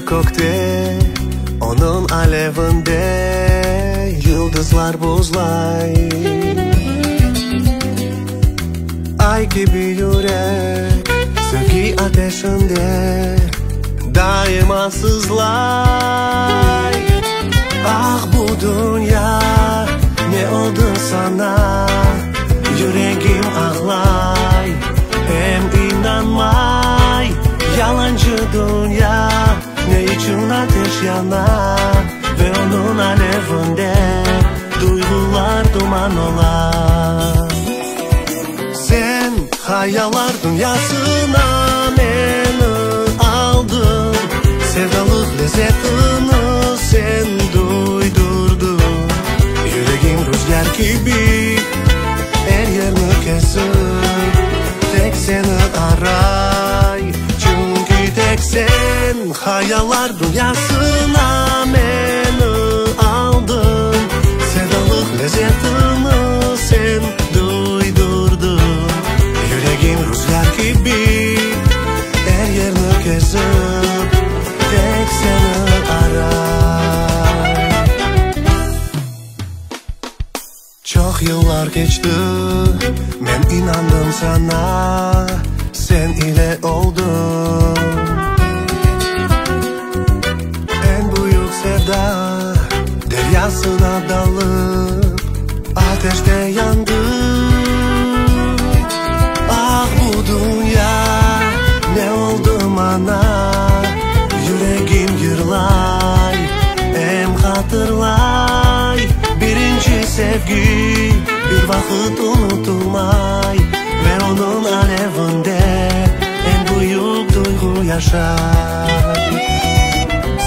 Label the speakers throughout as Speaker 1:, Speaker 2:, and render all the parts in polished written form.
Speaker 1: gökte, onun alevinde yıldızlar buzlay. Ay gibi yürek, sevgi ateşinde daima sızlay. Ah bu dünya, ne oldu sana? Yüreğim ağlay, hem inanmay. Yalancı dünya, ne için ateş yanar? Ve onun alevinde duygular duman olar. Sen hayaller dünyasına beni aldın, sevdalık lezzetini sen duydurdun. Yüreğim rüzgar gibi her yerini kesir, tek seni aray. Çünkü tek sen hayaller dünyasına beni aldın, sevdalık lezzetini sen duydurdun. Yüreğim rüzgar gibi her yerini kesip tek seni aray. Çok yıllar geçti, ben inandım sana, sen ile oldum. En büyük sevda deryasına dalıp ateşte yandım. Ah bu dünya, ne oldu bana? Yüreğim yırlay, hem hatırlay. Birinci sevgi bir vakit unutulmay. Ve onun alevinde en büyük duygu yaşay.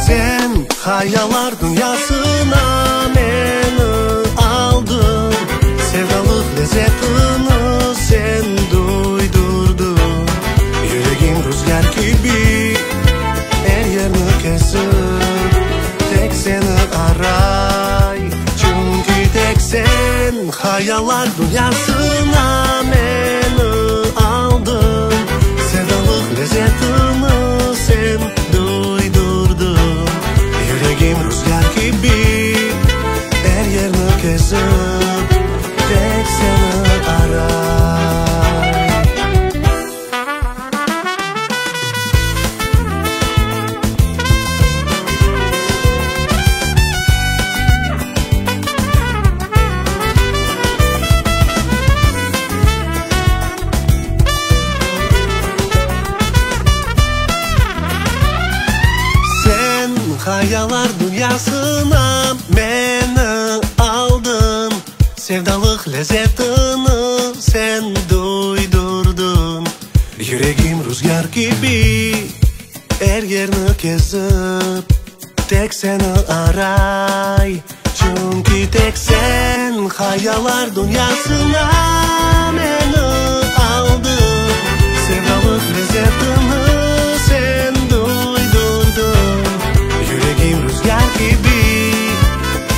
Speaker 1: Sen hayaller dünyasına beni aldın, sevdalık lezzetini sen duydurdun. Yüreğim rüzgar gibi her yerini kesip tek seni aray. Çünkü tek sen hayaller dünyasına beni aldın, sevdalık lezzetini sen duydurdun. Yüreğim rüzgar gibi her yerini kesip tek seni aray. Sen hayaller dünyasına beni aldın, sevdalık lezzetini sen duydurdun. Yüreğim rüzgar gibi her yerini kesip tek seni aray. Çünkü tek sen hayaller dünyasına beni aldın, sevdalık lezzetini sen duydurdun. Yüreğim rüzgar gibi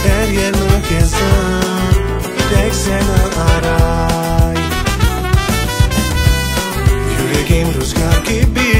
Speaker 1: her yerini kesip tek seni aray. Yüreğim rüzgar gibi